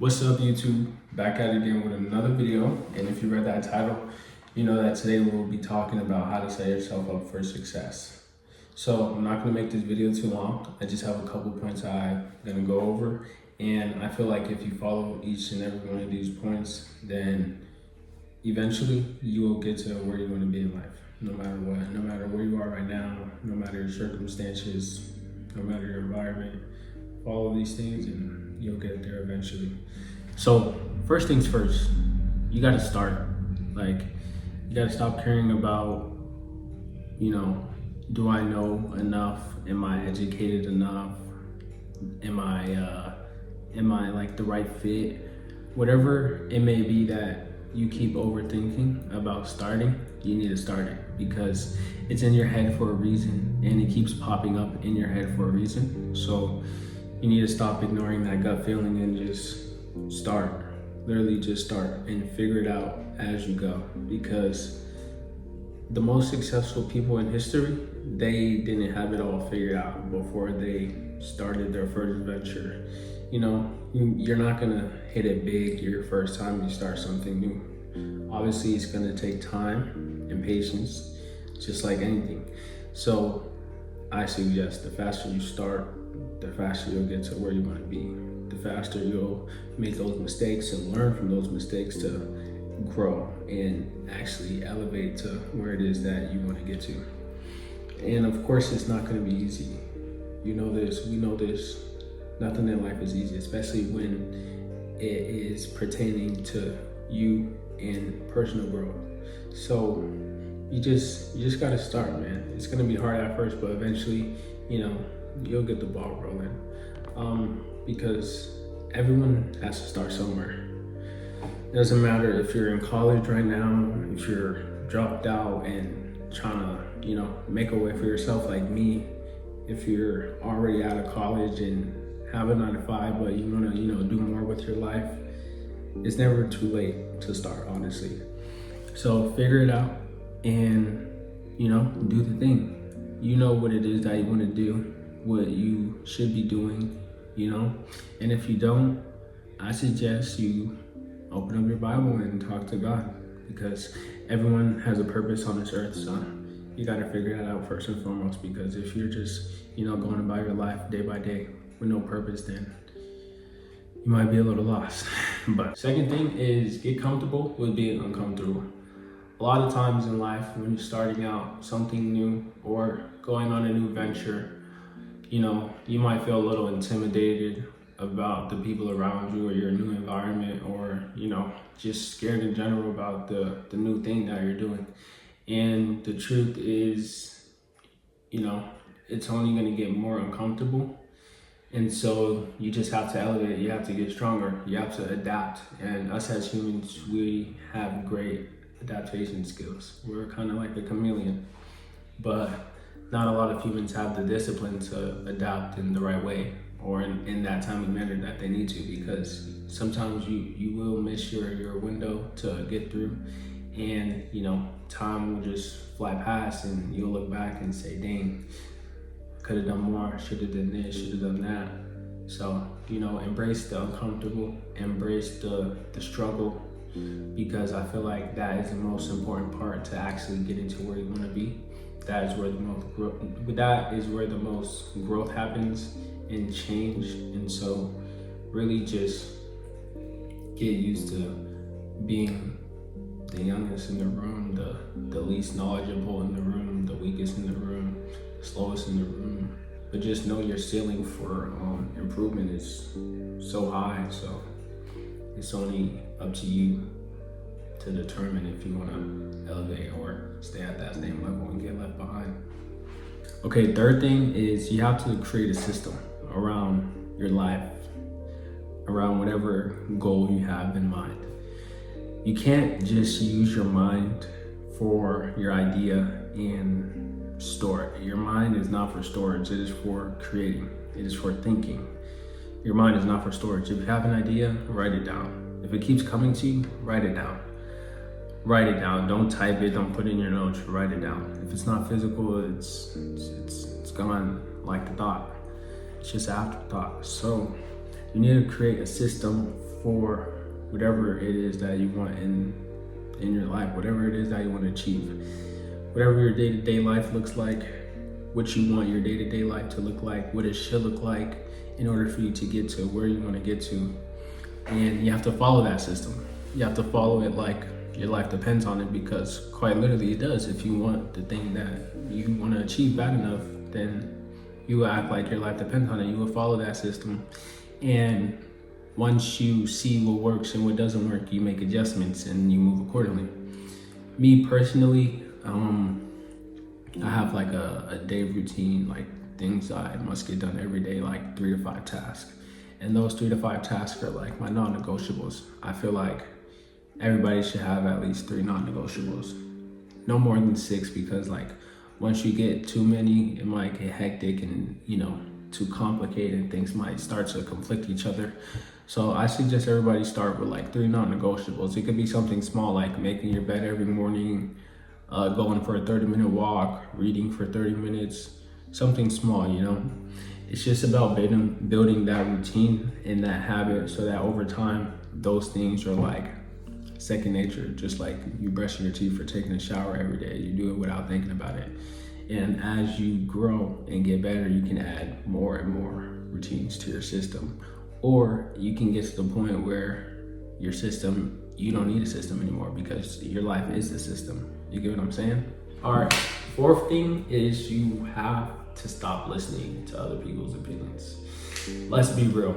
What's up, YouTube? Back at it again with another video. And if you read that title, you know that today we'll be talking about how to set yourself up for success. So I'm not gonna make this video too long. I just have a couple points I'm gonna go over. And I feel like if you follow each and every one of these points, then eventually you will get to where you want to be in life. No matter what, no matter where you are right now, no matter your circumstances, no matter your environment, follow these things and you'll get there eventually. So first things first, you got to start. Like, you got to stop caring about, do I know enough? Am I educated enough? Am I like the right fit? Whatever it may be that you keep overthinking about starting, you need to start it because it's in your head for a reason and it keeps popping up in your head for a reason. So you need to stop ignoring that gut feeling and just start. Literally just start and figure it out as you go, because the most successful people in history, they didn't have it all figured out before they started their first venture. You're not gonna hit it big your first time you start something new. Obviously, it's gonna take time and patience, just like anything. So I suggest the faster you start, the faster you'll get to where you wanna be. The faster you'll make those mistakes and learn from those mistakes to grow and actually elevate to where it is that you wanna get to. And of course, it's not gonna be easy. You know this, we know this. Nothing in life is easy, especially when it is pertaining to you and personal growth. So you just gotta start, man. It's gonna be hard at first, but eventually, you'll get the ball rolling. Because everyone has to start somewhere. It doesn't matter if you're in college right now, if you're dropped out and trying to, make a way for yourself like me, if you're already out of college and have a 9-to-5, but you wanna, do more with your life, it's never too late to start, honestly. So figure it out and, do the thing. You know what it is that you wanna do, what you should be doing, and if you don't, I suggest you open up your Bible and talk to God, because everyone has a purpose on this earth, so you gotta figure that out first and foremost, because if you're just, going about your life day by day with no purpose, then you might be a little lost. But second thing is get comfortable with being uncomfortable. A lot of times in life, when you're starting out something new or going on a new venture, you might feel a little intimidated about the people around you or your new environment, or, just scared in general about the new thing that you're doing. And the truth is, it's only gonna get more uncomfortable. And so you just have to elevate, you have to get stronger, you have to adapt. And us as humans, we have great adaptation skills. We're kind of like a chameleon, but not a lot of humans have the discipline to adapt in the right way or in that timely manner that they need to, because sometimes you will miss your window to get through, and time will just fly past and you'll look back and say, dang, could have done more, should have done this, should have done that. So, embrace the uncomfortable, embrace the struggle, because I feel like that is the most important part to actually get into where you want to be. That is where the most growth happens and change. And so really just get used to being the youngest in the room, the least knowledgeable in the room, the weakest in the room, the slowest in the room. But just know your ceiling for improvement is so high. So it's only up to you to determine if you want to elevate or stay at that same level and get left behind. Okay, third thing is you have to create a system around your life, around whatever goal you have in mind. You can't just use your mind for your idea and store it. Your mind is not for storage, it is for creating, it is for thinking. Your mind is not for storage. If you have an idea, write it down. If it keeps coming to you, write it down. Write it down. Don't type it, don't put it in your notes, write it down. If it's not physical, it's gone like the thought. It's just afterthought. So You need to create a system for whatever it is that you want in your life, whatever it is that you want to achieve, whatever your day-to-day life looks like, what you want your day-to-day life to look like, what it should look like in order for you to get to where you want to get to. And you have to follow that system. You have to follow it like your life depends on it, because quite literally it does. If you want the thing that you want to achieve bad enough, then you will act like your life depends on it. You will follow that system. And once you see what works and what doesn't work, you make adjustments and you move accordingly. Me personally, I have like a day routine, like things I must get done every day, like 3 to 5 tasks. And those 3 to 5 tasks are like my non-negotiables. I feel like everybody should have at least 3 non-negotiables, no more than 6, because like once you get too many, it might get hectic and, you know, too complicated and things might start to conflict each other. So I suggest everybody start with like 3 non-negotiables. It could be something small like making your bed every morning, going for a 30-minute walk, reading for 30 minutes, something small, you know. It's just about building that routine and that habit so that over time, those things are like second nature. Just like you brushing your teeth or taking a shower every day, you do it without thinking about it. And as you grow and get better, you can add more and more routines to your system. Or you can get to the point where your system, you don't need a system anymore because your life is the system. You get what I'm saying? All right, 4th thing is you have to stop listening to other people's opinions. Let's be real.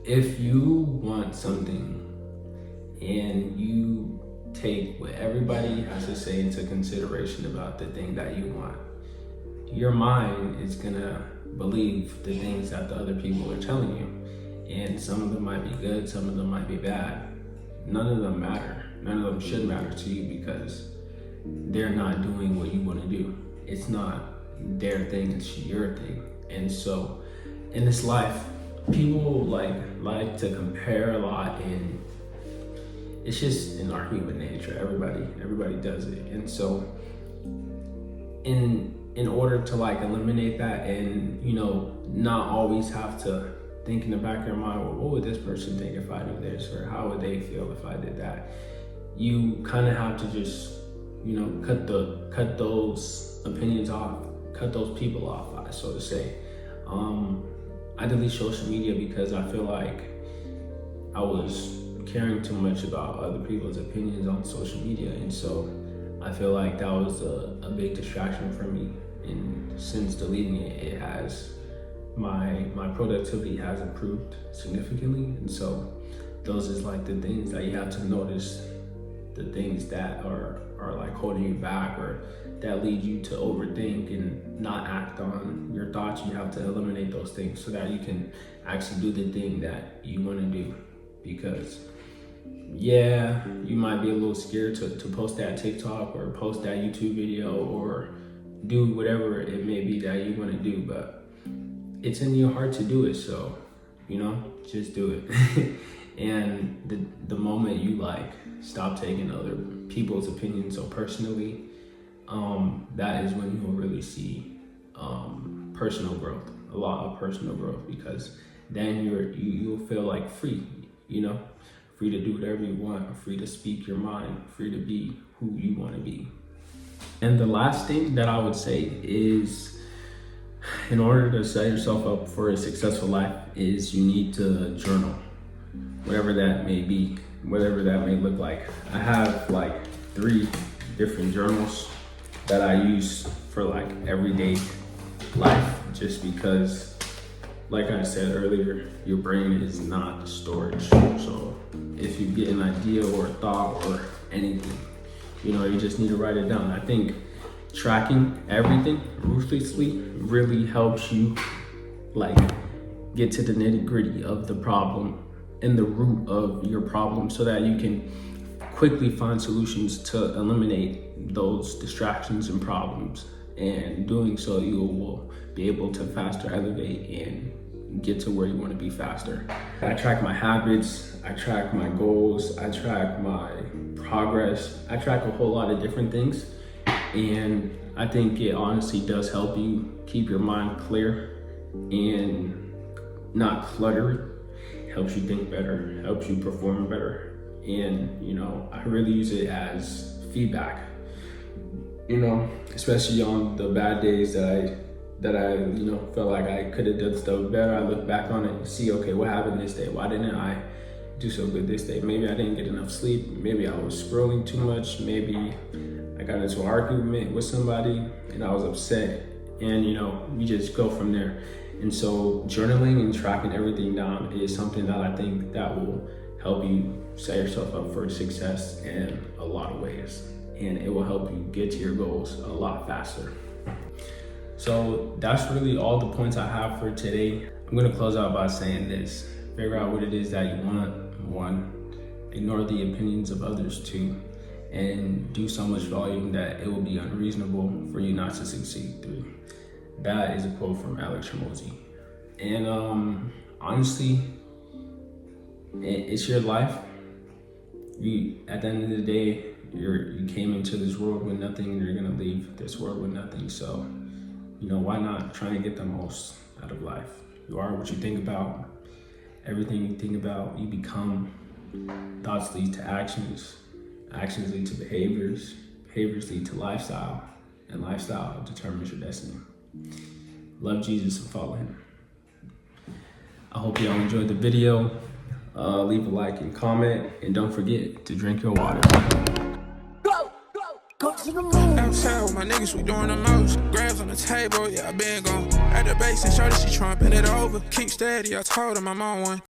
If you want something and you take what everybody has to say into consideration about the thing that you want, your mind is gonna believe the things that the other people are telling you. And some of them might be good, some of them might be bad. None of them matter. None of them should matter to you because they're not doing what you want to do. It's not their thing, it's your thing. And so in this life, people like to compare a lot, and it's just in our human nature. Everybody does it. And so in order to like eliminate that and, you know, not always have to think in the back of your mind, well, what would this person think if I do this, or how would they feel if I did that? You kind of have to just, you know, cut those opinions off, cut those people off, so to say. I delete social media because I feel like I was caring too much about other people's opinions on social media, and so I feel like that was a big distraction for me. And since deleting it, it has my productivity has improved significantly. And so those is like the things that you have to notice, the things that are like holding you back or that lead you to overthink and not act on your thoughts. You have to eliminate those things so that you can actually do the thing that you want to do. Because yeah, you might be a little scared to post that TikTok or post that YouTube video or do whatever it may be that you want to do, but it's in your heart to do it. So, you know, just do it. And the moment you like stop taking other people's opinions so personally, that is when you'll really see personal growth, a lot of personal growth, because then you'll feel like free, you know, free to do whatever you want, free to speak your mind, free to be who you want to be. And the last thing that I would say is, in order to set yourself up for a successful life, is you need to journal, whatever that may be, whatever that may look like. I have like 3 different journals that I use for like everyday life, just because, like I said earlier, your brain is not storage. So if you get an idea or a thought or anything, you know, you just need to write it down. I think tracking everything ruthlessly really helps you like get to the nitty-gritty of the problem and the root of your problem, so that you can quickly find solutions to eliminate those distractions and problems. And doing so, you will be able to faster elevate and get to where you want to be faster. I track my habits, I track my goals, I track my progress, I track a whole lot of different things. And I think it honestly does help you keep your mind clear and not cluttered. Helps you think better, helps you perform better. And, you know, I really use it as feedback, you know, especially on the bad days that I, you know, felt like I could have done stuff better. I look back on it and see, okay, what happened this day? Why didn't I do so good this day? Maybe I didn't get enough sleep. Maybe I was scrolling too much. Maybe I got into an argument with somebody and I was upset. And, you know, we just go from there. And so journaling and tracking everything down is something that I think that will help you set yourself up for success in a lot of ways. And it will help you get to your goals a lot faster. So that's really all the points I have for today. I'm gonna close out by saying this. Figure out what it is that you want. 1, ignore the opinions of others. 2, and do so much volume that it will be unreasonable for you not to succeed. 3. That is a quote from Alex Hormozi. And honestly, it's your life. At the end of the day, you came into this world with nothing and you're gonna leave this world with nothing. So, you know, why not try and get the most out of life? You are what you think about. Everything you think about, you become. Thoughts lead to actions. Actions lead to behaviors. Behaviors lead to lifestyle. And lifestyle determines your destiny. Love Jesus and follow him. I hope y'all enjoyed the video. Leave a like and comment. And don't forget to drink your water. Go to the moon. Outside with my niggas, we doing the most. Grabs on the table, yeah, I been gone. At the base and shorty, she trumping it over. Keep steady, I told him I'm on one.